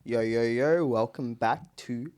Yo, yo, yo, welcome back to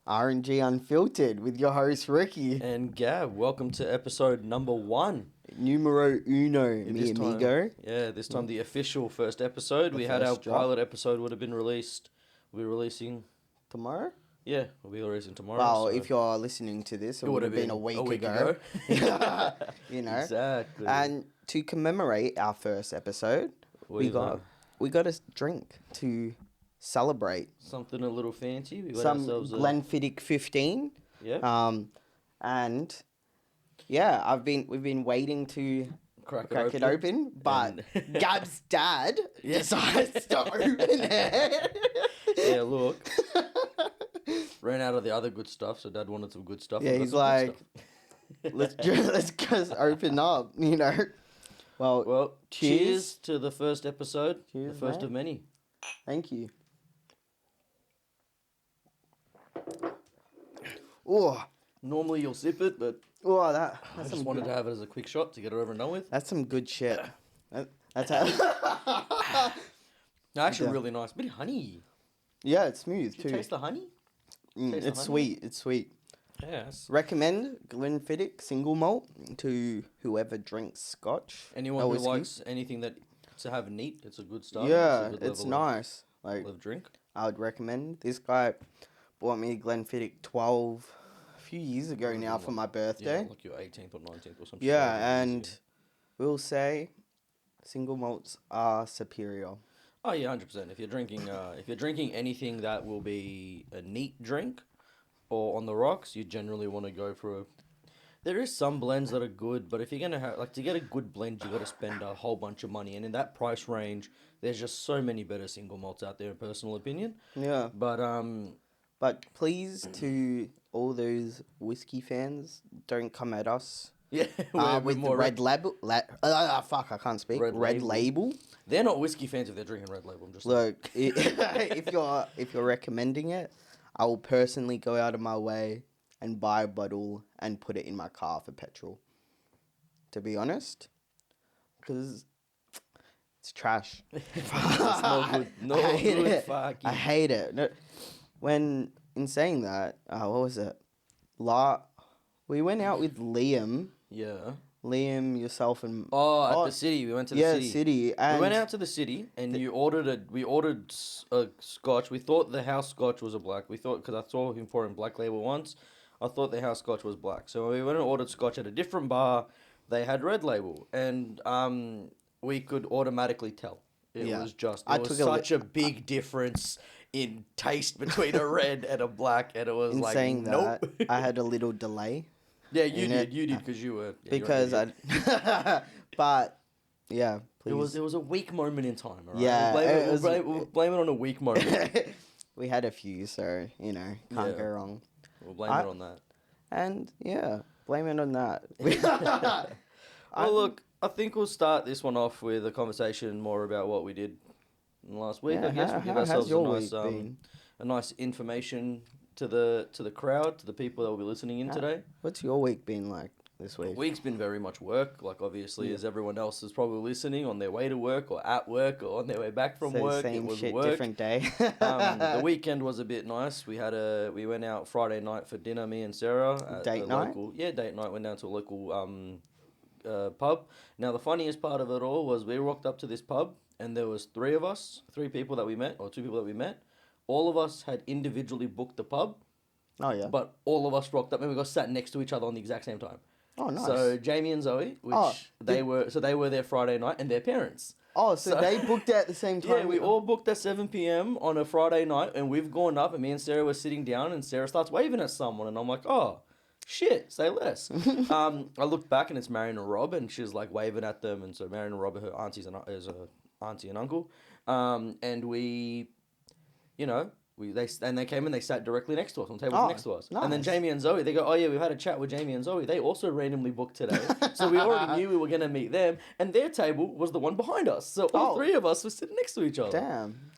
RNG Unfiltered with your host, Ricky. And Gab, welcome to episode number 1. Numero uno, mi amigo. This time the official first episode. We had our pilot episode would have been released. We'll be releasing... Tomorrow? Yeah, we'll be releasing tomorrow. Well, if you're listening to this, it would have been a week ago. You know? Exactly. And to commemorate our first episode, we got a drink to celebrate. Something a little fancy. We got Some ourselves Glenfiddich 15. Yeah. And yeah, we've been waiting to crack it open, but Gab's dad decides to open it. Yeah, look. Ran out of the other good stuff, so Dad wanted some good stuff. Yeah, he's like, let's just open up, you know. Well, cheers to the first episode. Cheers, the first mate. of many. Thank you. Oh, Normally you'll sip it, but that's I just some wanted good, to have it as a quick shot to get it over and done with. that's some good shit. That's how. No, actually, Yeah. really nice. Bit of honey. Yeah, it's smooth Did you too. taste the honey? It's taste the honey? sweet. It's sweet. Yes. Recommend Glenfiddich single malt to whoever drinks Scotch. Anyone or who whiskey. likes anything that to have neat, it's a good start. Yeah, a good it's level nice. Like of drink. I would recommend. This guy bought me Glenfiddich 12 a few years ago now for my birthday. Yeah, like your 18th or 19th or something. Yeah, and we'll say single malts are superior. Oh yeah, 100%. If you're drinking anything that will be a neat drink, or on the rocks, you generally want to go for a. There is some blends that are good, but if you're gonna have to get a good blend, you got to spend a whole bunch of money, and in that price range, there's just so many better single malts out there, in personal opinion. Yeah. But please, to all those whiskey fans, don't come at us. yeah, With the red label. Fuck, I can't speak. Red label. They're not whiskey fans if they're drinking Red Label. I'm just Look, if you're recommending it, I will personally go out of my way and buy a bottle and put it in my car for petrol. To be honest, because it's trash. it's no good. No I hate good. it. Fucking. I hate it. No, when in saying that, what was it? We went out with Liam. Yeah. Liam, yourself, and At the city. We went to the city. city. And We went out to the city, and we ordered a scotch. We thought the house scotch was a black. We thought, because I saw him pouring Black Label once, I thought the house scotch was black. So we went and ordered scotch at a different bar. They had Red Label, and we could automatically tell. It was such a big difference in taste between a red and a black, and it was in like, saying nope. that, I had a little delay. Yeah, you did because you were. Yeah, Because but yeah, please. It was a weak moment in time, alright? Yeah, We'll blame it on a weak moment. We had a few, so can't go wrong. We'll blame it on that. And yeah, blame it on that. Well, look, I think we'll start this one off with a conversation more about what we did last week. Yeah, I guess we'll give how's ourselves your week been? a nice information to the crowd, to the people that will be listening in today. What's your week been like this week? The week's been very much work, like obviously as everyone else is probably listening on their way to work or at work or on their way back from work. Same it was shit, work. different day. The weekend was a bit nice. We went out Friday night for dinner, me and Sarah. At Date night? Date night. Went down to a local pub. Now the funniest part of it all was we rocked up to this pub and there was three people that we met, or two people that we met. All of us had individually booked the pub. Oh yeah. But all of us rocked up and we got sat next to each other on the exact same time. Oh nice. So Jamie and Zoe, they were there Friday night, and their parents. so they booked at the same time. Yeah, we all booked at 7 p.m. on a Friday night, and we've gone up, and me and Sarah were sitting down, and Sarah starts waving at someone, and I'm like, oh, shit, say less. I looked back, and it's Marion and Rob, and she's like waving at them, and so Marion and Rob are her aunties and auntie and uncle, and we, they came and they sat directly next to us on tables next to us. Nice. And then Jamie and Zoe, they go, oh yeah, we've had a chat with Jamie and Zoe. They also randomly booked today. So we already knew we were going to meet them. And their table was the one behind us. So all three of us were sitting next to each other.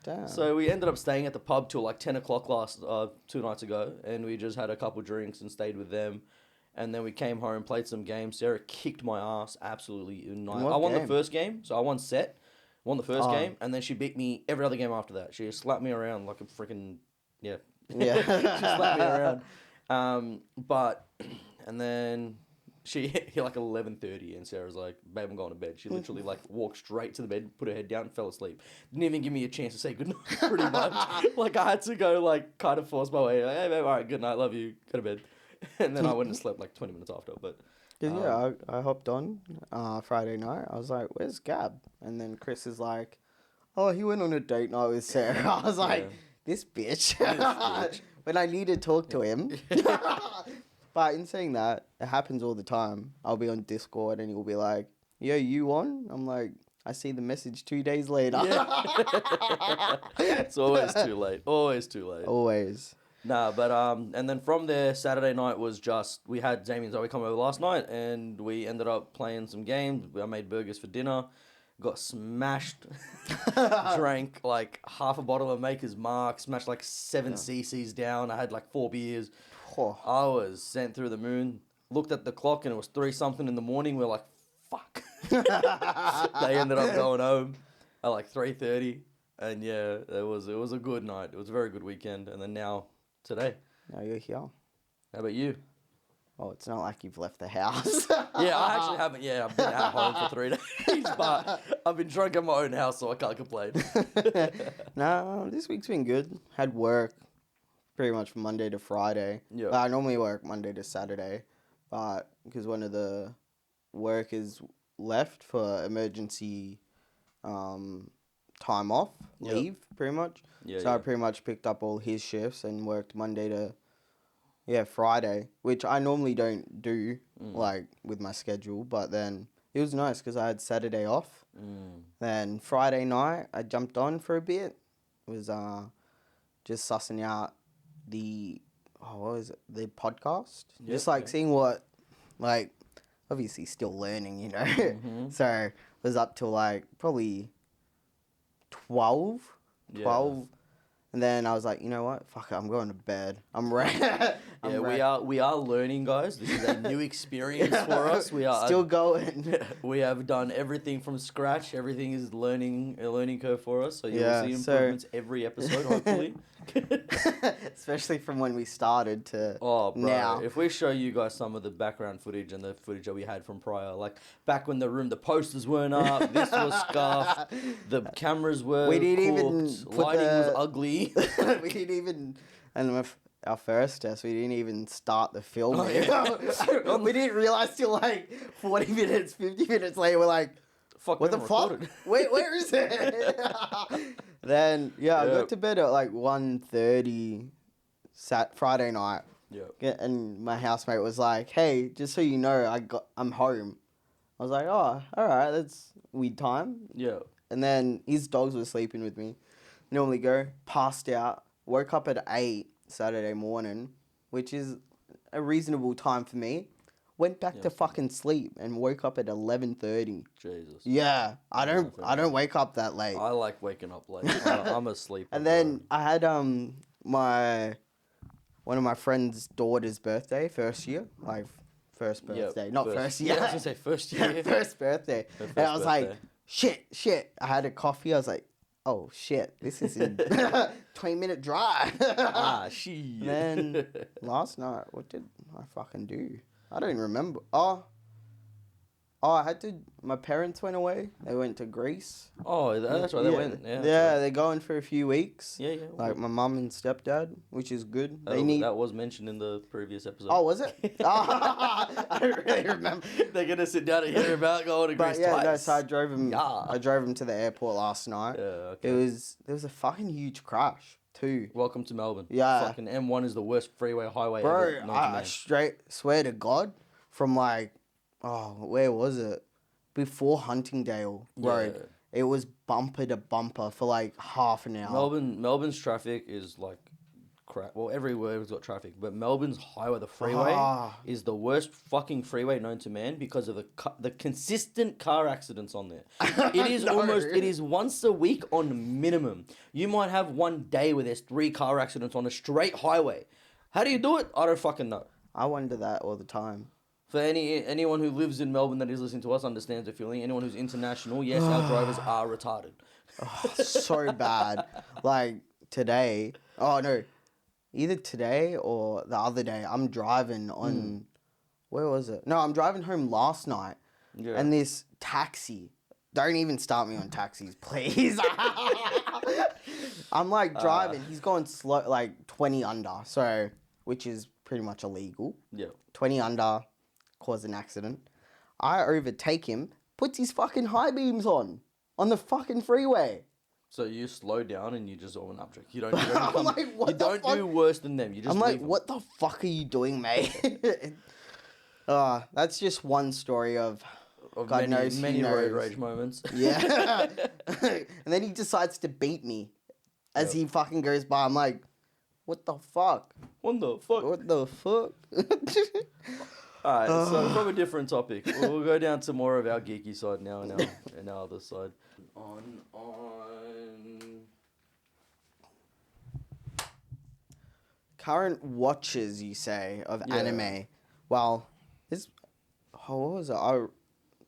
Damn. So we ended up staying at the pub till like 10 o'clock last 2 nights ago. And we just had a couple drinks and stayed with them. And then we came home, played some games. Sarah kicked my ass absolutely. I won the first game, so I won set. Won the first Oh. game, and then she beat me every other game after that. She just slapped me around like a freaking yeah. Yeah. She slapped me around. But and then she hit like 11:30, and Sarah's like, "Babe, I'm going to bed." She literally like walked straight to the bed, put her head down, and fell asleep. Didn't even give me a chance to say goodnight. Pretty much, like I had to go like kind of force my way. Like, hey, babe, all right, good night, love you, go to bed. And then I went and slept like 20 minutes after. But 'Cause, yeah, I hopped on Friday night. I was like, "Where's Gab?" And then Chris is like, "Oh, he went on a date night with Sarah." I was like, Yeah. "This bitch." bitch. When I need to talk to him. But in saying that, it happens all the time. I'll be on Discord and he'll be like, "Yo, you on?" I'm like, "I see the message 2 days later." It's always too late. Always too late. Always. Nah, but and then from there, Saturday night was just we had Jamie and Zoe come over last night, and we ended up playing some games. I made burgers for dinner, got smashed, drank like half a bottle of Maker's Mark, smashed like 7 cc's down. I had like 4 beers. Oh. I was sent through the moon. Looked at the clock and it was 3 something in the morning. We're like, fuck. They ended up going home at like 3:30, and yeah, it was a good night. It was a very good weekend, and then now today. Now you're here. How about you? Oh, it's not like you've left the house. Yeah, I actually haven't. Yeah, I've been at home for 3 days, but I've been drunk at my own house, so I can't complain. No, this week's been good. Had work pretty much from Monday to Friday. Yeah. Well, I normally work Monday to Saturday, but because one of the workers left for emergency time off, Yep. leave, pretty much. Yeah, So I pretty much picked up all his shifts and worked Monday to Friday, which I normally don't do like with my schedule, but then it was nice because I had Saturday off. Then Friday night I jumped on for a bit. It was just sussing out the what was it? The podcast. Yep, Just like yeah. seeing what like obviously still learning, you know. So was up till like probably 12. Yeah. And then I was like, you know what? Fuck it, I'm going to bed. I'm ready. Yeah, we are learning, guys. This is a new experience for us. We are still going. We have done everything from scratch. Everything is a learning curve for us. So you Yeah, will see so- improvements every episode, hopefully. Especially from when we started to Oh, bro. now. If we show you guys some of the background footage and the footage that we had from prior, like back when the posters weren't up, this was scuffed, the cameras were We didn't even cooked, put lighting was the- ugly. We didn't even, and our first test, we didn't even start the film. Oh, yeah. We didn't realize till like 40 minutes, 50 minutes later, we're like, Fuck, what we the haven't fuck? recorded. Where is it? Then, I Yeah. got to bed at like 1:30 Friday night. Yeah. And my housemate was like, "Hey, just so you know, I'm home." I was like, "Oh, all right, that's weed time." Yeah. And then his dogs were sleeping with me. Normally go, passed out, woke up at 8 Saturday morning, which is a reasonable time for me. Went back Yeah, to fair. fucking sleep and woke up at 11:30. Jesus. Yeah, I fair don't wake up that late. I like waking up late. I'm asleep. And then I had one of my friend's daughter's birthday, first year, like first birthday, not first year. Yeah, I was gonna say first year. First birthday. Her And I first was like, birthday. shit. I had a coffee. I was like, oh shit, this is in 20-minute drive. She. Then last night, what did I fucking do? I don't even remember. Oh, I had to. My parents went away. They went to Greece. Oh, that's right. They went. Yeah. They're going for a few weeks. Yeah, yeah. Like my mum and stepdad, which is good. that was mentioned in the previous episode. Oh, was it? I don't really remember. They're gonna sit down and hear about going to Greece But yeah, no, twice. so I drove him. Yeah. I drove him to the airport last night. Yeah. Okay. There was a fucking huge crash too. Welcome to Melbourne. Yeah. Fucking M1 is the worst freeway highway Bro, ever. known to I man. straight swear to God, from like, where was it? Before Huntingdale Road, Yeah. it was bumper to bumper for like half an hour. Melbourne's traffic is like crap. Well, everywhere has got traffic, but Melbourne's highway, the freeway, Ah. is the worst fucking freeway known to man because of the consistent car accidents on there. It is No. it is once a week on minimum. You might have one day where there's 3 car accidents on a straight highway. How do you do it? I don't fucking know. I wonder that all the time. For anyone who lives in Melbourne that is listening to us understands the feeling. Anyone who's international, yes, our drivers are retarded. Oh, so bad. Like today. Oh no, either today or the other day. I'm driving on. Where was it? No, I'm driving home last night, Yeah. and this taxi. Don't even start me on taxis, please. I'm like driving. He's going slow, like 20 under. So, which is pretty much illegal. Yeah. 20 under, cause an accident. I overtake him, puts his fucking high beams on the fucking freeway. So you slow down and you just owe an object. You don't. You don't, I'm become, like, what you the don't fuck? do worse than them. You just. I'm like, leave 'em. what the fuck are you doing, mate? That's just one story of Of God many, knows who many road knows. rage moments. Yeah. And then he decides to beat me as he fucking goes by. I'm like, what the fuck? What the fuck? What the fuck? Alright, so from a different topic, we'll go down to more of our geeky side now and our other side. On. Current watches, you say, of Yeah. anime. Well, what was it? Our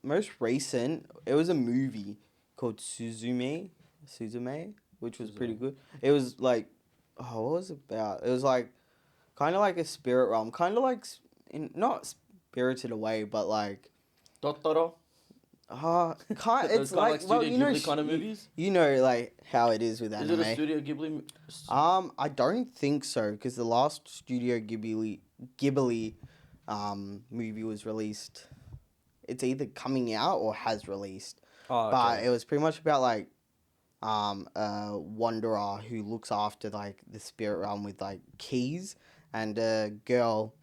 most recent, it was a movie called Suzume, which was pretty good. It was like, what was it about? It was like, kind of like a spirit realm, kind of like, not Spirited Away, but like, Totoro? it's like, well, Studio Ghibli kind of movies? You know, like, how it is with Is anime. it a Studio Ghibli? I don't think so, because the last Studio Ghibli movie was released. It's either coming out or has released. Oh, okay. But it was pretty much about like a wanderer who looks after like the spirit realm with like keys, and a girl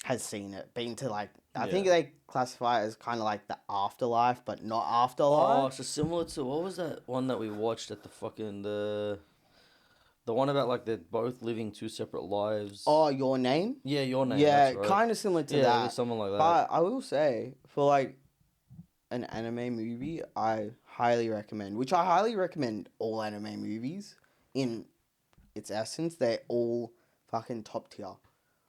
has seen it, been to like I think they classify it as kind of like the afterlife, but not Oh, afterlife. so similar to what was that one that we watched at the fucking the one about like they're both living two separate lives. Oh, Your Name? Yeah, Your Name. Yeah, that's right. kind of similar to Yeah, that. someone like that. But I will say, for like an anime movie, I highly recommend, which I highly recommend all anime movies in its essence. They're all fucking top tier,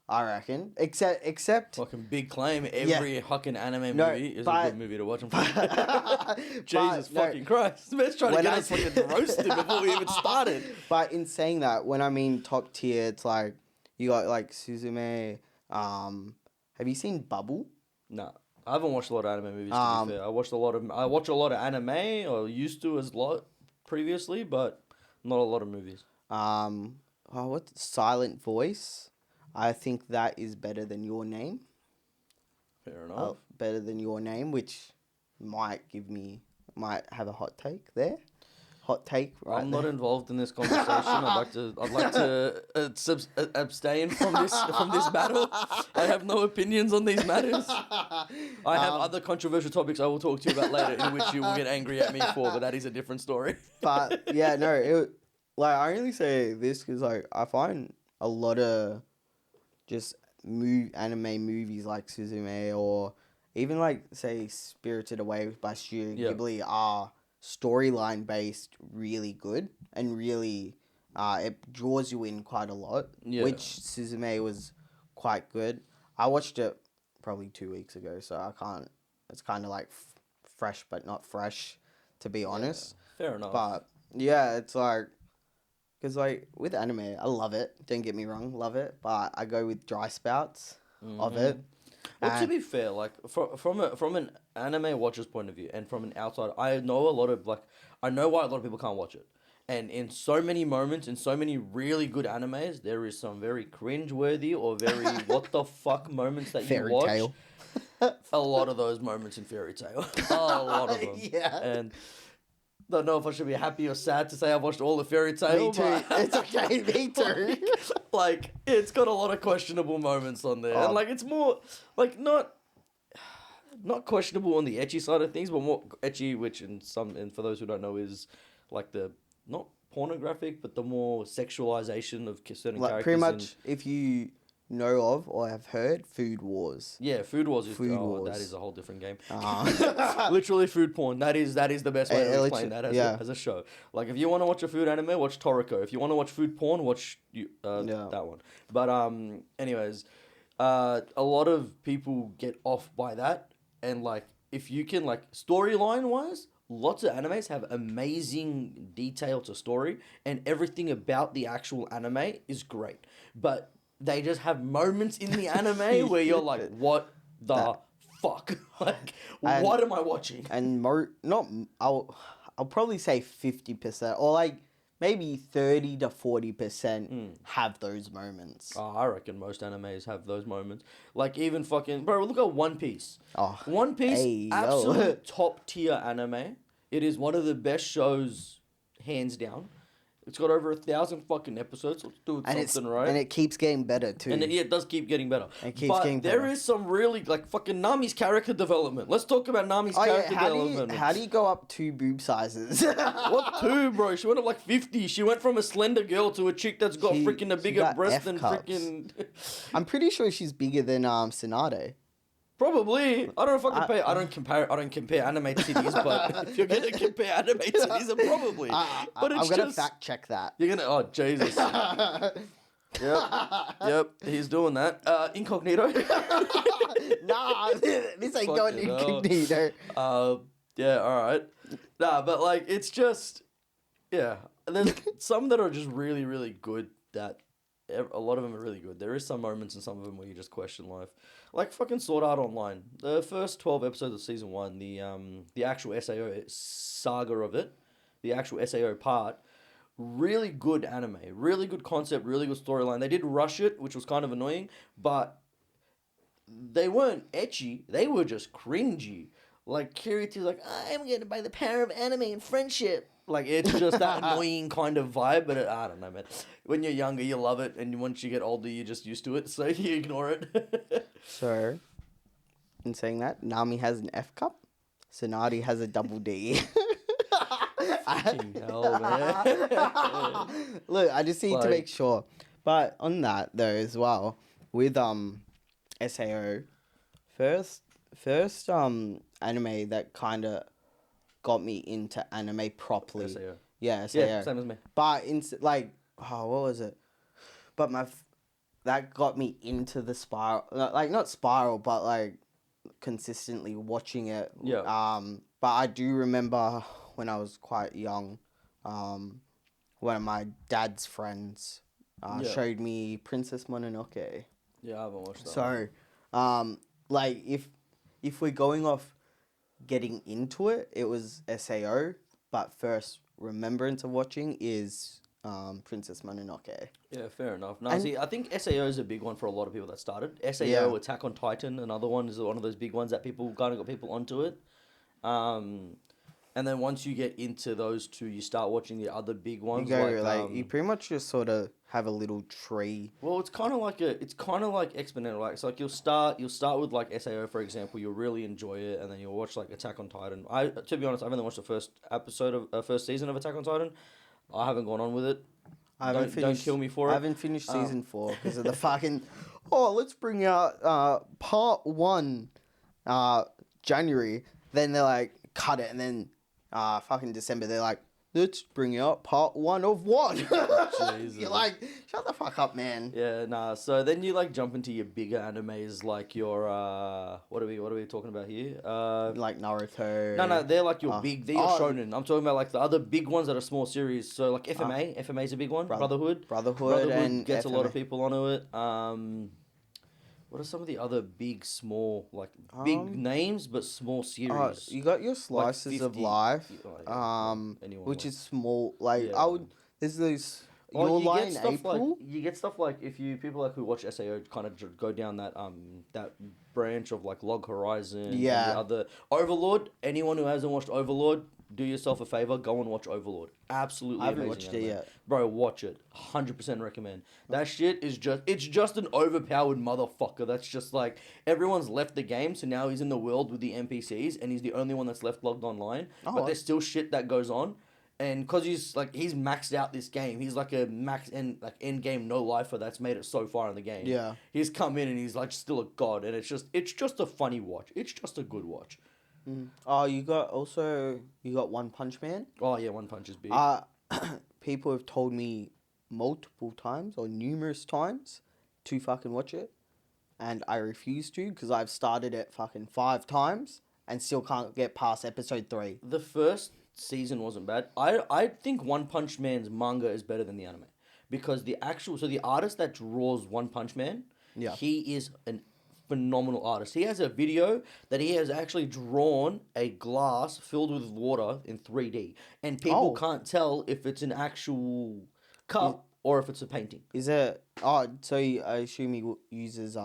I reckon. Except Fucking big claim. Every fucking anime No, movie is a but- good movie to watch. but Jesus no, fucking Christ. Man's trying to When get I- us fucking roasted before we even started. But in saying that, when I mean top tier, it's like you got like Suzume. Have you seen Bubble? Nah. I haven't watched a lot of anime movies, to be fair. I watch a lot of anime, or used to as lot previously, but not a lot of movies. What's Silent Voice? I think that is better than Your Name. Fair enough. Better than Your Name, which might have a hot take there. Hot take, right? I'm there. not involved in this conversation. I'd like to abstain from this battle. I have no opinions on these matters. I have other controversial topics I will talk to you about later, in which you will get angry at me for, but that is a different story. But yeah, no, I only say this because like I find a lot of just anime movies like Suzume or even like say Spirited Away by Studio Ghibli are storyline based really good and really it draws you in quite a lot, which Suzume was quite good. I watched it probably 2 weeks ago, so I can't, it's kind of like fresh but not fresh, to be honest. Fair enough. But yeah, it's like, because like with anime, I love it, don't get me wrong, love it, but I go with dry spouts of it. Well, to be fair, like from an anime watcher's point of view and from an outside, I know I know why a lot of people can't watch it. And in so many moments, in so many really good animes, there is some very cringe-worthy or very what the fuck moments that Fairy you watch. Tail. A lot of those moments in Fairy Tail. A lot of them. Yeah. And don't know if I should be happy or sad to say I've watched all the Fairy Tail. Me too. It's okay, me too. Like, it's got a lot of questionable moments on there. Oh. And, like, it's more, like, not questionable on the ecchi side of things, but more ecchi, which and for those who don't know is, like, the, not pornographic, but the more sexualization of certain Like characters. pretty much, if you know of or have heard, Food Wars. Yeah, Food Wars is Food that Wars. is a whole different game. Uh, Literally food porn. That is the best way to explain that yeah. as a show. Like if you want to watch a food anime, watch Toriko. If you want to watch food porn, watch that one. But anyways, a lot of people get off by that, and like if you can like storyline wise, lots of animes have amazing detail to story, and everything about the actual anime is great, but they just have moments in the anime where you're like, what the That- fuck? Like, And- what am I watching? And not I'll probably say 50% or like maybe 30 to 40% have those moments. Oh, I reckon most animes have those moments. Like even fucking bro, look at One Piece. Oh, One Piece, hey, yo. absolute top tier anime. It is one of the best shows, hands down. It's got over 1,000 fucking episodes. Let's do and something right. and it keeps getting better too. And it does keep getting better. It keeps but getting there better. is some really like fucking Nami's character development. Let's talk about Nami's character development. how do you go up 2 boob sizes? What two, bro? She went up like 50. She went from a slender girl to a chick that's got freaking a she bigger got breast F than cups. freaking. I'm pretty sure she's bigger than Tsunade. Probably. I don't fucking pay. I don't compare anime titties, but if you're gonna compare anime titties, then probably. But it's I'm gonna just fact check that. you're gonna. Oh Jesus. Yep. He's doing that. Incognito. Nah, this ain't going Fucking hell. incognito. Yeah. All right. Nah, but like it's just yeah. There's some that are just really really good. That a lot of them are really good. There is some moments in some of them where you just question life. Like fucking Sword Art Online. The first 12 episodes of season 1, the actual SAO saga of it, the actual SAO part, really good anime, really good concept, really good storyline. They did rush it, which was kind of annoying, but they weren't ecchi, they were just cringy. Like Kirity's like, I'm gonna buy the power of anime and friendship. Like it's just that annoying kind of vibe, but I don't know, man. When you're younger, you love it, and once you get older, you're just used to it, so you ignore it. So, in saying that, Nami has an F cup, Tsunade has a double D. Fucking hell, man. Look, I just need to Like- make sure. But on that though as well, with SAO, first anime that kind of got me into anime properly. SAO. Yeah, SAO. Yeah, same as me. But like, what was it? But that got me into the spiral, like not spiral, but like consistently watching it. Yeah. But I do remember when I was quite young, one of my dad's friends Yeah. showed me Princess Mononoke. Yeah, I haven't watched that. one. So, like if we're going off getting into it, it was SAO. But first remembrance of watching is Princess Mononoke. Yeah, fair enough. No, And- see, I think SAO is a big one for a lot of people that started. SAO, Yeah. Attack on Titan, another one is one of those big ones that people kind of got people onto it. And then once you get into those two, you start watching the other big You ones. go like, you pretty much just sort of have a little tree. well, it's kind of like exponential. Like it's like you'll start with like SAO for example. You'll really enjoy it, and then you'll watch like Attack on Titan. To be honest, I've only watched the first episode of first season of Attack on Titan. I haven't gone on with it. I haven't Don't finished, kill me for I it. haven't finished season 4 because of the fucking. Oh, let's bring out part 1, January. Then they're like cut it, and then fucking December they're like, let's bring out part 1 of 1. Jesus. You're like, shut the fuck up, man. Yeah, nah. So then you like jump into your bigger animes like your what are we talking about here? Like Naruto. No, they're like your big. They're your oh. shonen. I'm talking about like the other big ones that are small series. So like FMA. FMA is a big one. Brotherhood. Brotherhood and gets a lot of FMA. people onto it. What are some of the other big, small, like big names but small series? You got your slices of 50 life, Oh, yeah. Anyone which wants- is small. Like Yeah. I would. There's those. Well, Your you Lie get in stuff April. like you get stuff like if you people like who watch SAO kind of go down that that branch of like Log Horizon. and Yeah. the other Overlord. Anyone who hasn't watched Overlord, do yourself a favor, go and watch Overlord. Absolutely, I haven't amazing watched it anime. yet. Bro, watch it. 100% recommend. That shit is it's just an overpowered motherfucker. That's just like everyone's left the game, so now he's in the world with the NPCs, and he's the only one that's left logged online. But Oh. there's still shit that goes on. And cause he's maxed out this game, he's like a end game no lifer that's made it so far in the game. Yeah. He's come in and he's like still a god, and it's just a funny watch. It's just a good watch. Oh, you got One Punch Man. Oh yeah, One Punch is big. People have told me multiple times or numerous times to fucking watch it. and I refuse to because I've started it fucking 5 times and still can't get past episode 3. The first season wasn't bad. I think One Punch Man's manga is better than the anime because the artist that draws One Punch Man, Yeah. he is an phenomenal artist. He has a video that he has actually drawn a glass filled with water in 3D, and people Oh. can't tell if it's an actual cup or if it's a painting. Is it? Oh, so I assume he uses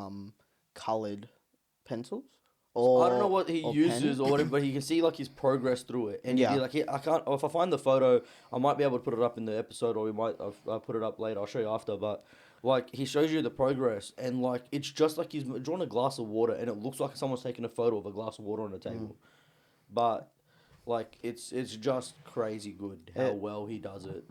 colored pencils, or I don't know what he or uses pen? or whatever, but you can see like his progress through it, and Yeah. yeah, like I can't. If I find the photo, I might be able to put it up in the episode, or we might I'll put it up later. I'll show you after, but like he shows you the progress, and like it's just like he's drawn a glass of water, and it looks like someone's taking a photo of a glass of water on a table, but like it's just crazy good how Yeah. well he does it,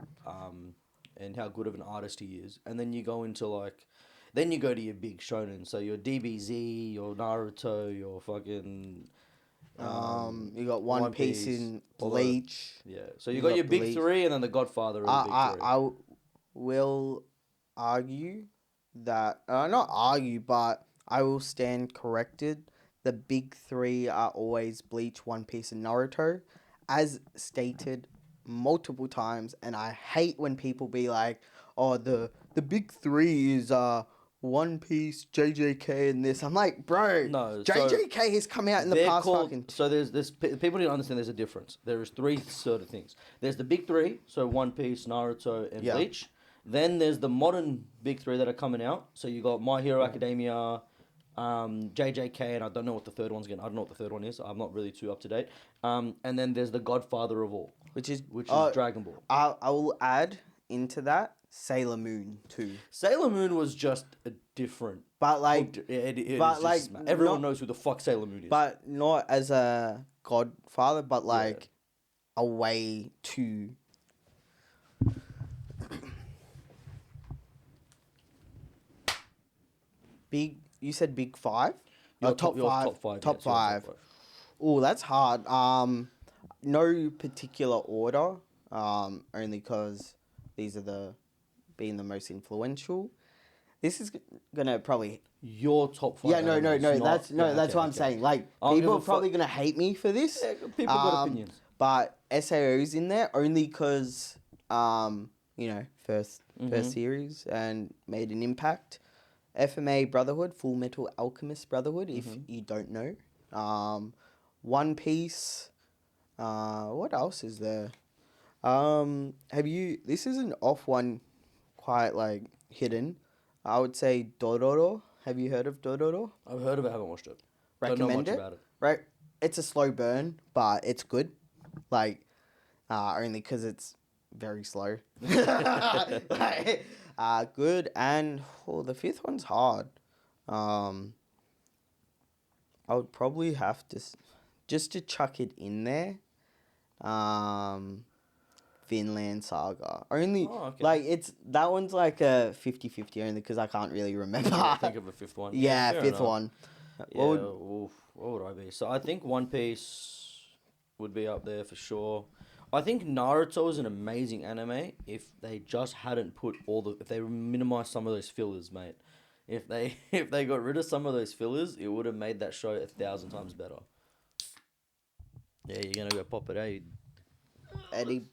and how good of an artist he is, and then you go into like. Then you go to your big shonen, so your DBZ, your Naruto, your fucking You got One One Piece Piece, in all the- Bleach. yeah. So you You got got your big Bleach. three, and then the Godfather of the big three. I will argue that not argue, but I will stand corrected. The big 3 are always Bleach, One Piece, and Naruto, as stated multiple times. And I hate when people be like, "Oh, the big 3 is One Piece, JJK, and this." I'm like, bro, No, so JJK has come out in the They're past called. fucking. So there's people don't understand. There's a difference. There is three sort of things. There's the big three, so One Piece, Naruto, and Yeah. Bleach. Then there's the modern big three that are coming out. So you got My Hero Academia, JJK, and I don't know what the third one's again. I don't know what the third one is. I'm not really too up to date. And then there's the Godfather of all, Which is Dragon Ball. I will add into that Sailor Moon too. Sailor Moon was just a different. But like, but, like, everyone not- knows who the fuck Sailor Moon is. but not as a godfather, but like a way to. Big, you said big 5? Your Top your 5. Top five. Top yeah, it's your 5. Oh, that's hard. No particular order. Only because these are being the most influential. This is gonna probably. Your top five. Yeah, no. animes, That's not- yeah, that's okay, what I'm okay. saying. Like I don't give people a are probably gonna hate me for this. Yeah, people got Um, opinions. But SAO's in there only because first series and made an impact. FMA Brotherhood, Full Metal Alchemist Brotherhood, if you don't know. One Piece. What else is there? Have you? This is an off one, quite like hidden. I would say Dororo. Have you heard of Dororo? I've heard of it, haven't watched it. Don't know Recommend much it. about it. Right, it's a slow burn, but it's good. Like, only because it's very slow. Like, good, and the fifth one's hard. I would probably have to just to chuck it in there. Vinland Saga. Only Oh, okay. like it's that one's like a 50-50 only because I can't really remember. Think of a fifth one. Yeah, fair fifth enough. one. Yeah, What would- what would I be? So I think One Piece would be up there for sure. I think Naruto is an amazing anime if they just hadn't put if they minimized some of those fillers, mate. If they got rid of some of those fillers, it would have made that show 1,000 times better. Yeah, you're gonna go pop it, eh? Eddie.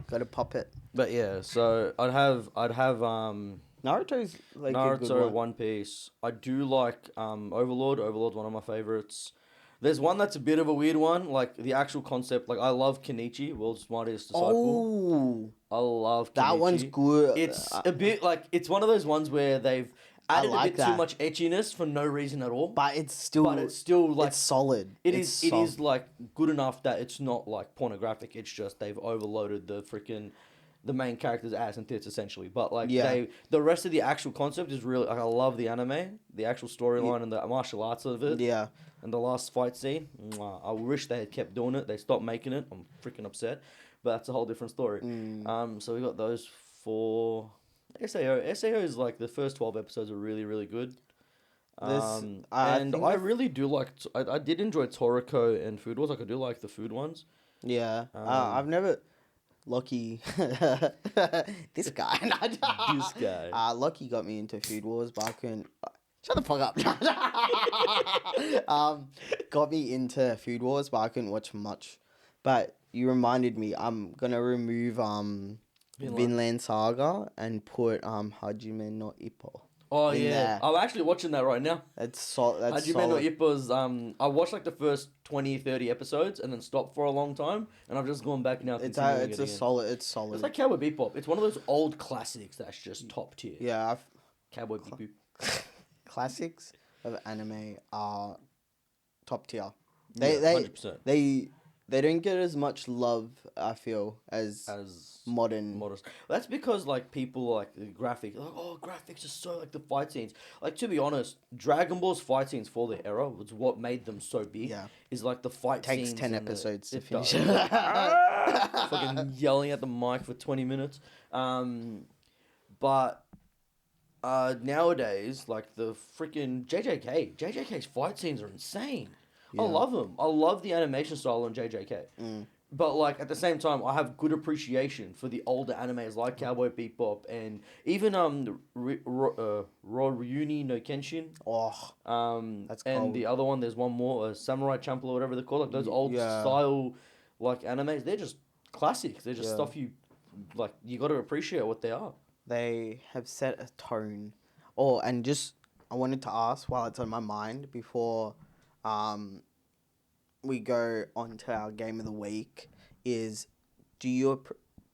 Gotta pop it. But yeah, so I'd have Naruto's like a good Naruto, one. One Piece. I do like Overlord. Overlord's one of my favorites. There's one that's a bit of a weird one, like the actual concept. Like I love Kenichi, World's Smartest Disciple. Oh, I love Kenichi. that one's good. It's a bit like it's one of those ones where they've added like a bit too that. much etchiness for no reason at all. but it's still Like it's solid. it It's is solid. like good enough that it's not like pornographic. It's just they've overloaded the main character's ass and tits essentially. But like Yeah. the rest of the actual concept is really like I love the anime, the actual storyline and the martial arts of it. Yeah. And the last fight scene, mwah, I wish they had kept doing it. They stopped making it. I'm freaking upset, but that's a whole different story. So we got those 4. SAO is like the first 12 episodes are really really good. I And think I really do like. I did enjoy Toriko and Food Wars. Like I do like the food ones. Yeah. Um, I've never. Lockie, this guy. This guy. Lockie got me into Food Wars, but I couldn't. Shut the fuck up. Got me into Food Wars, but I couldn't watch much. But you reminded me. I'm gonna remove Vinland Saga and put Hajime no Ippo. Oh in yeah, there. I'm actually watching that right now. That's Hajime no solid. Ippo's, I watched like the first 20, 30 episodes and then stopped for a long time, and I've just gone back now. It's continuing it's it a again. solid. It's solid. It's like Cowboy Bebop. It's one of those old classics that's just top tier. Yeah, Cowboy Bebop. classics of anime are top tier. Yeah, They 100%. they don't get as much love, I feel, as modern. Modest. That's because like people like the graphics, like, oh, graphics are so like the fight scenes. Like, to be honest, Dragon Ball's fight scenes for their era was what made them so big. Yeah. Is like the fight Takes scenes. 10 and episodes to it finish. does. Fucking yelling at the mic for 20 minutes. But nowadays, like the freaking JJK's fight scenes are insane. I Yeah. love them. I love the animation style on JJK. But like at the same time, I have good appreciation for the older animes like Cowboy Bebop and even Rurouni no Kenshin. Oh, that's And cold. the other one, there's one more, Samurai Champloo or whatever they're called. Like those old style like animes, they're just classics. They're just Yeah. stuff you like. You got to appreciate what they are. They have set a tone. And just I wanted to ask while it's on my mind before we go on to our game of the week is, do you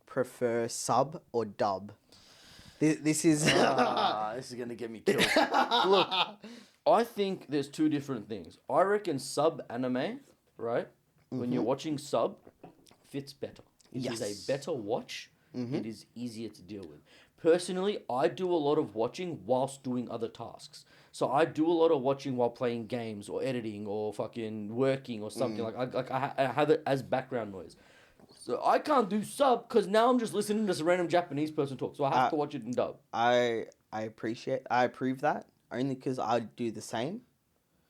prefer sub or dub? This is This is gonna get me killed. Look, I think there's two different things. I reckon sub anime, right? When you're watching sub, fits better. It is Yes. a better watch. It is easier to deal with. Personally, I do a lot of watching whilst doing other tasks. So I do a lot of watching while playing games or editing or fucking working or something. I have it as background noise. So I can't do sub because now I'm just listening to some random Japanese person talk. So I have to watch it in dub. I approve that only because I do the same.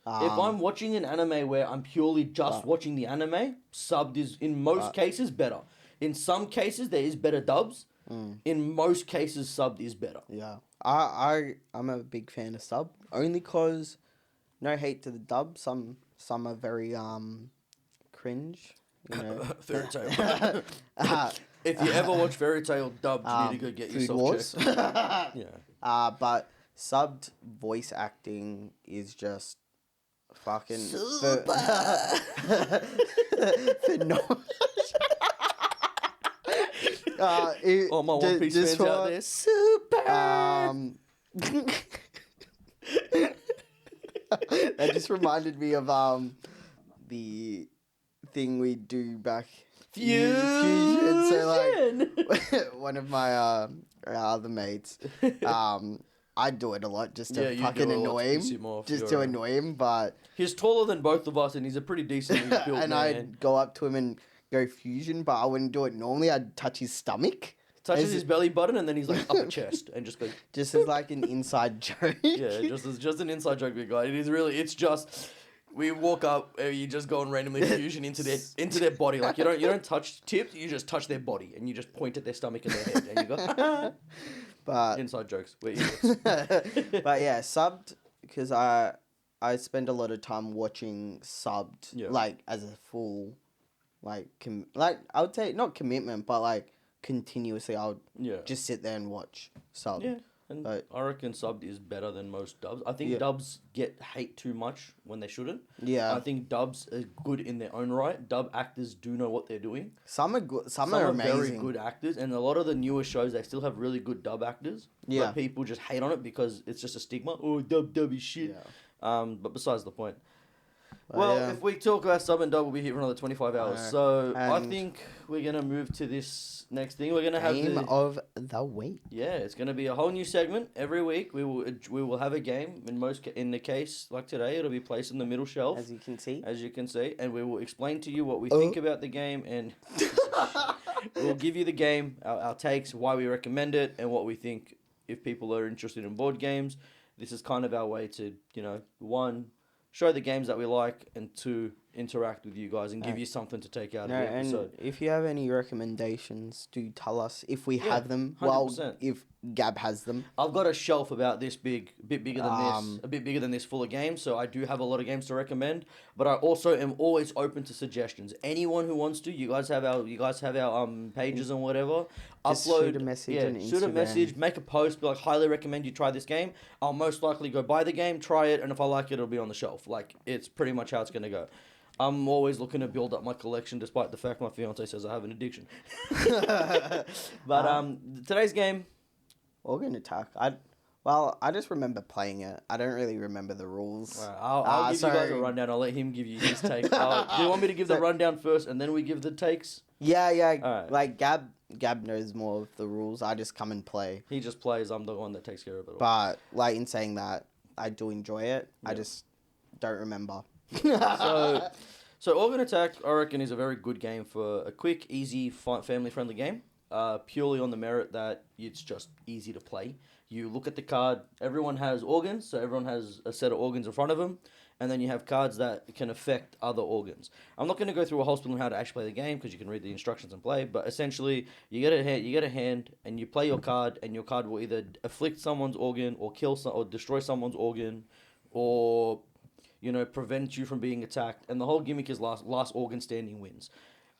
If I'm watching an anime where I'm purely just watching the anime, subbed is in most cases better. In some cases there is better dubs. In most cases, subbed is better. Yeah, I'm a big fan of sub only cause, no hate to the dub. Some are very cringe. You know. Fairy Tail. If you ever watch Fairy Tail dubbed, you need to go get Food yourself Wars. checked. Yeah. But subbed voice acting is just fucking phenomenal. All my One Piece fans out there, super. That just reminded me of the thing we do back Fusion. So like one of my other mates, I do it a lot just to you fucking do it a lot annoy to him, piss him off, just you're to right. annoy him. But He's taller than both of us, and he's a pretty decently built and man. I'd go up to him and go fusion, but I wouldn't do it normally. I'd touch his stomach. Touches Is his it- belly button, and then he's like upper chest, and just goes. Just as like an inside joke. Yeah, just an inside joke, big guy. It is really. It's just. We walk up, you just go and randomly fusion into their body. Like you don't touch tips, you just touch their body, and you just point at their stomach and their head, and you go. But Inside jokes. We're idiots. but yeah, subbed because I spend a lot of time watching subbed, Yeah. like as a full, like I would say not commitment, but like continuously. I would Yeah. just sit there and watch subbed. Yeah. And But- I reckon subbed is better than most dubs. I think Yeah. dubs get hate too much when they shouldn't. Yeah, I think dubs are good in their own right. Dub actors do know what they're doing. some are good, some Some are are amazing. very good actors, and a lot of the newer shows they still have really good dub actors. Yeah. But people just hate on it because it's just a stigma. Oh, dub is shit. Yeah. But besides the point. But Well, yeah. if we talk about sub and dub, we'll be here for another 25 hours. Alright. So I And- think we're gonna move to this next thing. We're gonna have Game the of the week. yeah. It's gonna be a whole new segment every week. We will have a game. In the case like today, it'll be placed on the middle shelf. As you can see. As you can see, and we will explain to you what we Oh. think about the game, and we'll give you the game, our takes, why we recommend it, and what we think if people are interested in board games. This is kind of our way to, one, show the games that we like, and two, interact with you guys and give you something to take out No, of the and episode. if you have any recommendations, do tell us if we Yeah, have them. 100%. Well, if Gab has them. I've got a shelf about this big, a bit bigger than Um, a bit bigger than this, full of games. So I do have a lot of games to recommend. But I also am always open to suggestions. Anyone who wants to, you guys have our pages and whatever. Just shoot a message on shoot a Instagram. message, make a post, be like, highly recommend you try this game. I'll most likely go buy the game, try it, and if I like it, it'll be on the shelf. Like, it's pretty much how it's gonna go. I'm always looking to build up my collection, despite the fact my fiance says I have an addiction. But today's game. Organ Attack. I just remember playing it. I don't really remember the rules. Alright, I'll give you guys a rundown. I'll let him give you his take. Do you want me to give the rundown first and then we give the takes? Yeah. Alright. Like Gab knows more of the rules. I just come and play. He just plays. I'm the one that takes care of it all. But like in saying that, I do enjoy it. I Yeah. just don't remember. So Organ Attack, I reckon, is a very good game for a quick, easy, fun, family-friendly game. Purely on the merit that it's just easy to play. You look at the card. Everyone has organs, so everyone has a set of organs in front of them, and then you have cards that can affect other organs. I'm not going to go through a whole spiel on how to actually play the game because you can read the instructions and play. But essentially, you get a hand, and you play your card, and your card will either afflict someone's organ, or or destroy someone's organ, or prevent you from being attacked. And the whole gimmick is last organ standing wins.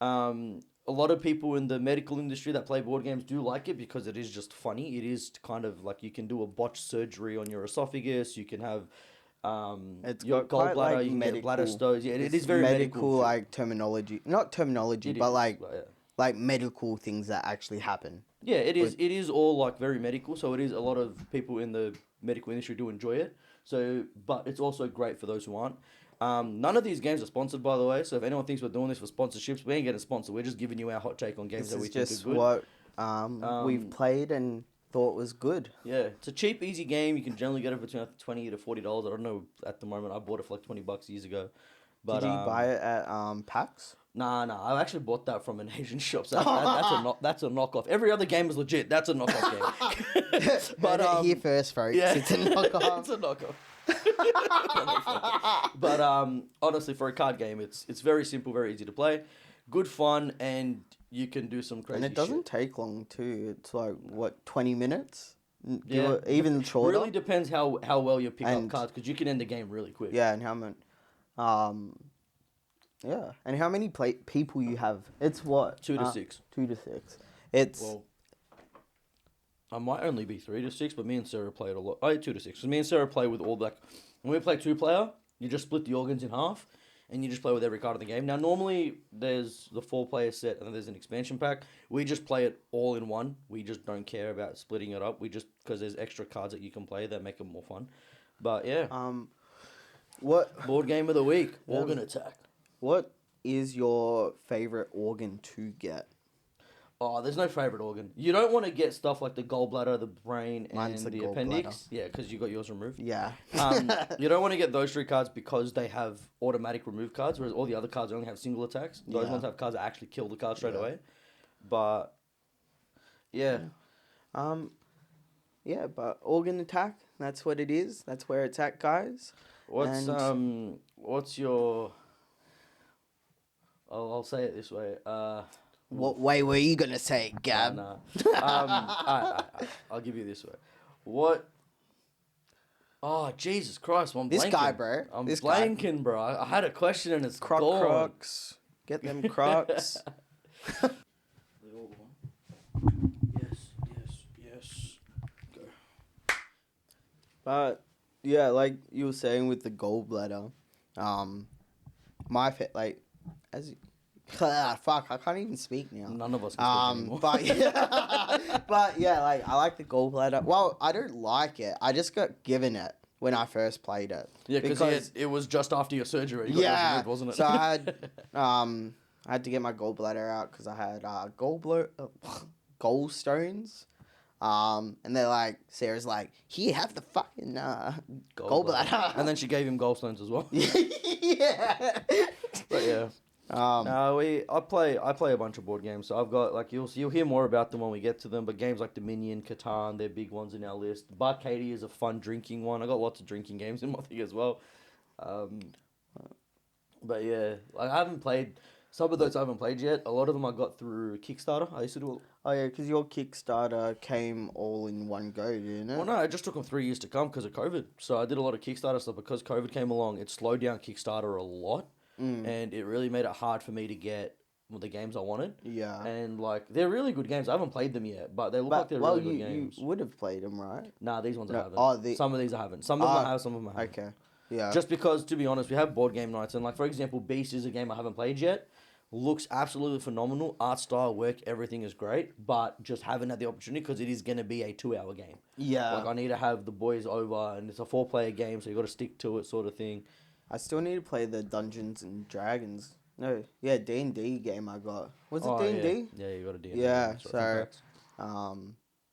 A lot of people in the medical industry that play board games do like it because it is just funny. It is kind of like you can do a botched surgery on your esophagus. You can have It's your got quite, gallbladder. like, You can get bladder medical- stones. Yeah, it It's is very medical. like terminology. Not terminology, It but is, like yeah. like medical things that actually happen. Yeah, it is. It is all like very medical. So it is a lot of people in the medical industry do enjoy it. So, but it's also great for those who aren't. None of these games are sponsored, by the way. So if anyone thinks we're doing this for sponsorships, we ain't getting sponsored. We're just giving you our hot take on games This that we is think just are good. what we've played and thought was good. Yeah, it's a cheap, easy game. You can generally get it for between $20 to $40. I don't know at the moment. I bought it for like $20 years ago. But, Did you buy it at PAX? Nah. I actually bought that from an Asian shop. So that's a knockoff. Every other game is legit. That's a knockoff game. But here first, folks. yeah, It's a knockoff. it's a knockoff. But honestly, for a card game, it's very simple, very easy to play, good fun, and you can do some crazy. And it doesn't shit. take long too. It's like 20 minutes? Yeah. Even shorter. Really depends how well you pick up And- cards because you can end the game really quick. Yeah, and how many yeah, and how many people you have? It's what? 2 to 6. 2 to 6. It's Well, I might only be 3 to 6, but me and Sarah played a lot. 2 to 6. So me and Sarah play with all when we play 2-player, you just split the organs in half, and you just play with every card in the game. Now normally there's the 4-player set, and then there's an expansion pack. We just play it all in one. We just don't care about splitting it up. We just because there's extra cards that you can play that make it more fun. But yeah, what board game of the week, Yeah. Organ Attack. what is your favorite organ to get? Oh, there's no favorite organ. You don't want to get stuff like the gallbladder, the brain, and Mine's the the gallbladder. appendix. Yeah, because you got yours removed. Yeah. You don't want to get those 3 cards because they have automatic remove cards, whereas all the other cards only have single attacks. Those Yeah. ones have cards that actually kill the card straight Yeah. away. But yeah, Yeah, but organ attack, that's what it is. That's where it's at, guys. what's your? I'll say it this way. What way were you gonna say it, Gab? Nah. I'll give you this way. What? Oh, Jesus Christ! I'm This blanking. guy, bro. I'm This guy. blanking, bro. I had a question and it's gone. Crocs. Get them Crocs. They all gone. Yes. Go. But yeah, like you were saying with the gallbladder, my as fuck, I can't even speak now. None of us can speak anymore. But yeah, but yeah, like I like the gallbladder. Well, I don't like it. I just got given it when I first played it. Yeah, because it was just after your surgery. You got yours removed, wasn't it? So I had to get my gallbladder out because I had gallstones. And they're like, Sarah's like, here, have the fucking gallbladder. And then she gave him gallstones as well. Yeah. But yeah. I play a bunch of board games, so I've got you'll hear more about them when we get to them. But games like Dominion, Catan, they're big ones in our list. Barcady is a fun drinking one. I got lots of drinking games in my thing as well. But yeah, like I haven't played some of those. I haven't played yet. A lot of them I got through Kickstarter. I used to do. Oh yeah, because your Kickstarter came all in one go, didn't it? Well, no, it just took them 3 years to come because of COVID. So I did a lot of Kickstarter stuff because COVID came along. It slowed down Kickstarter a lot, and it really made it hard for me to get the games I wanted. Yeah. And like they're really good games. I haven't played them yet, but they look like But they're well, really good games. you would have played them, right? Nah, these ones I No. haven't. Oh, Some of these I haven't. Some of them I have. Some of them I haven't. Okay. Yeah. Just because, to be honest, we have board game nights, and like for example, Beast is a game I haven't played yet. Looks absolutely phenomenal. Art style, work, everything is great, but just haven't had the opportunity because it is going to be a 2 hour game. Yeah. Like I need to have the boys over, and it's a 4 player game, so you got to stick to it, sort of thing. I still need to play the Dungeons and Dragons. No, yeah, D&D game I got. Was it Oh, D&D? Yeah, you got a D&D. Yeah, That's right, so PAX.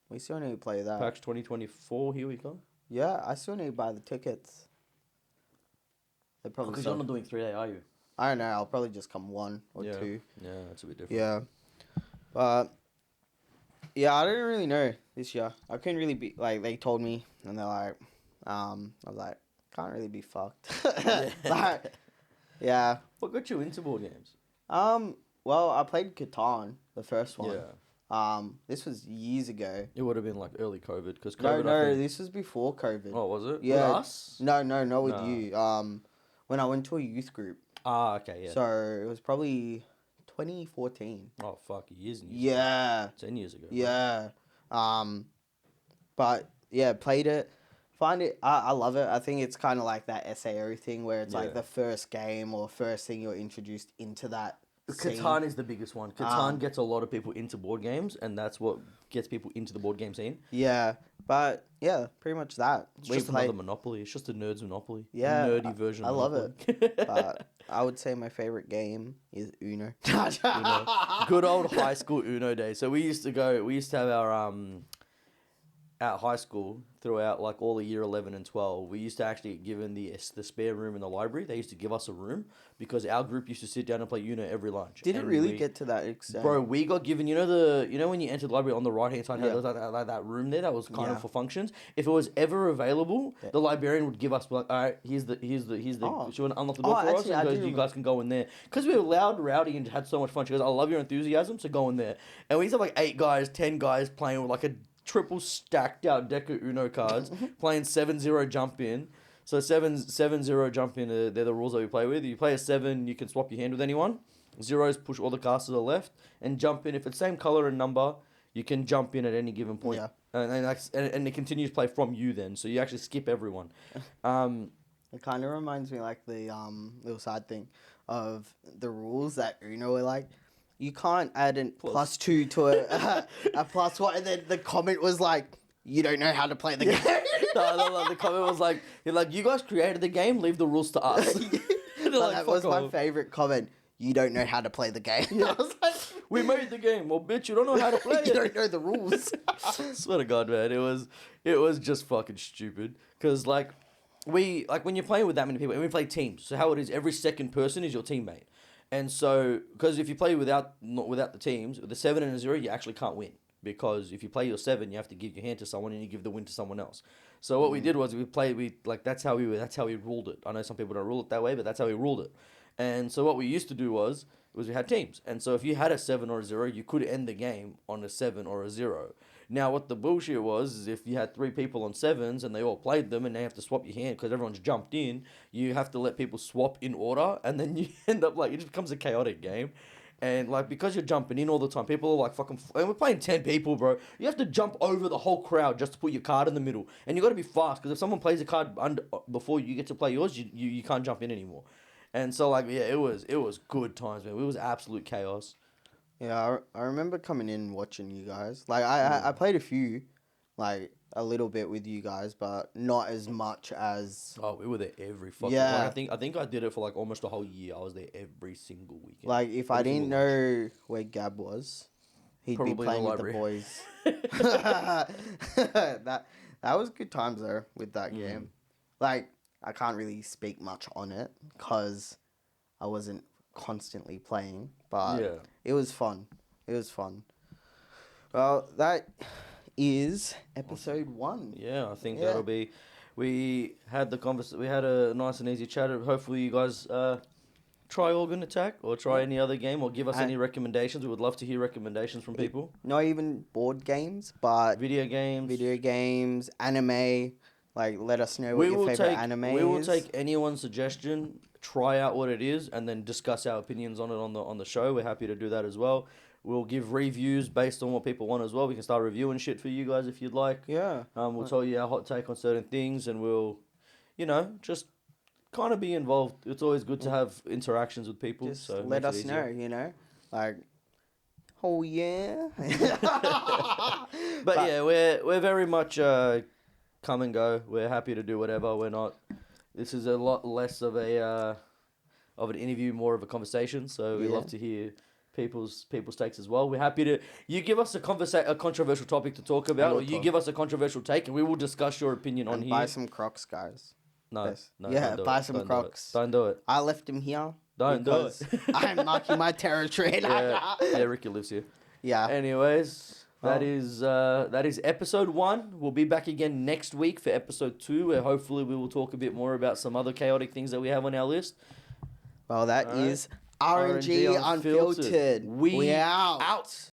we still need to play that. PAX 2024, here we come. Yeah, I still need to buy the tickets. They probably Because sell- you're not doing 3-day, are you? I don't know. I'll probably just come one or Yeah. two. Yeah, that's a bit different. Yeah, but yeah, I didn't really know this year. I couldn't really be like they told me, and they're like, I was like, can't really be fucked. Like, yeah. What got you into board games? Well, I played Catan, the first one. Yeah. This was years ago. It would have been like early COVID because No, COVID. I think... this was before COVID. Oh, was it? Yeah. With us? No, not with No. you. When I went to a youth group. Ah, okay, yeah. So it was probably 2014. Oh, fuck, years and years. Yeah. 10 years ago. Yeah. But yeah, played it. Find it. I love it. I think it's kind of like that SAO thing where it's Yeah. like the first game or first thing you're introduced into that. scene. Catan is the biggest one. Catan gets a lot of people into board games, and that's what gets people into the board game scene. Yeah, but yeah, pretty much that. It's just another Monopoly. It's just a nerd's Monopoly. Yeah, Nerdy version I of love Monopoly. But I would say my favorite game is Uno. Uno. Good old high school Uno days. So we used to have our at high school throughout like all the year 11 and 12, we used to actually get given the spare room in the library. They used to give us a room because our group used to sit down and play Uno every lunch. Did it And really get to that extent? Bro, we got given, you know when you enter the library on the right hand side, Yeah. there was like that room there that was kind Yeah. of for functions. If it was ever available, Yeah. the librarian would give us like, all right, here's the. Oh. She would unlock the door Oh, for actually, I us and do goes, you remember. guys can go in there because we were loud, rowdy, and had so much fun. She goes, I love your enthusiasm, so go in there. And we used to have like 8 guys, 10 guys playing with like a triple stacked out deck of Uno cards, playing 7-0 jump in. So 7-0 jump in, they're the rules that we play with. You play a 7, you can swap your hand with anyone. Zeros push all the cards to the left and jump in. If it's same color and number, you can jump in at any given point. Yeah. And it continues to play from you then. So you actually skip everyone. It kind of reminds me like the little side thing of the rules that Uno were like. You can't add a +2 to a +1, and then the comment was like, "You don't know how to play the game." The comment was like, you guys created the game, leave the rules to us." But that was my favorite comment. You don't know how to play the game. I was like, We made the game. Well, bitch, you don't know how to play you it. don't know the rules. Swear to God, man, it was just fucking stupid. Cause like when you're playing with that many people, and we play teams. So how it is, every second person is your teammate. And so, because if you play without the teams, with a 7 and a 0, you actually can't win. Because if you play your 7, you have to give your hand to someone, and you give the win to someone else. So what we did was that's how we ruled it. I know some people don't rule it that way, but that's how we ruled it. And so what we used to do was we had teams. And so if you had a 7 or a 0, you could end the game on a 7 or a 0. Now, what the bullshit was is if you had 3 people on 7s and they all played them and they have to swap your hand because everyone's jumped in, you have to let people swap in order, and then you end up it just becomes a chaotic game. And because you're jumping in all the time, people are like fucking. And we're playing 10 people, bro. You have to jump over the whole crowd just to put your card in the middle, and you got to be fast because if someone plays a card before you get to play yours, you can't jump in anymore. And so it was good times, man. It was absolute chaos. Yeah, I remember coming in and watching you guys. I played a few, a little bit with you guys, but not as much as... Oh, we were there every fucking... Yeah. I think I did it for almost a whole year. I was there every single weekend. If I didn't know where Gab was, he'd Probably in be the playing with library. the boys. That was good times, though, with that game. I can't really speak much on it, because I wasn't constantly playing, but... Yeah. It was fun. Well, that is episode 1. Yeah, I think Yeah. that'll be... We had a nice and easy chat. Hopefully you guys try Organ Attack or try any other game or give us And- any recommendations. We would love to hear recommendations from people. Not even board games, but Video games. anime. Like, let us know what We your will favorite take anime we will is. take anyone's suggestion, try out what it is, and then discuss our opinions on it on the show. We're happy to do that as well. We'll give reviews based on what people want as well. We can start reviewing shit for you guys if you'd like. Yeah. We'll tell you our hot take on certain things, and we'll, just kind of be involved. It's always good to have interactions with people. Just so it let makes us it know, easier. Like, oh yeah. But yeah, we're very much come and go. We're happy to do whatever. We're not. This is a lot less of an interview, more of a conversation. So we Yeah. love to hear people's takes as well. We're happy to you give us a controversial topic to talk about, or will you talk. give us a controversial take, and we will discuss your opinion on And here. buy some Crocs, guys. No, Yes. no, Yeah, don't do buy it. some Don't Crocs. Do it. Don't do it. I left him here. Don't do because it. I'm marking my territory. Yeah, Ricky lives here. Yeah. Anyways, that Oh. is episode 1. We'll be back again next week for episode 2, where hopefully we will talk a bit more about some other chaotic things that we have on our list. Well, that Alright. is RNG Unfiltered. We out. out.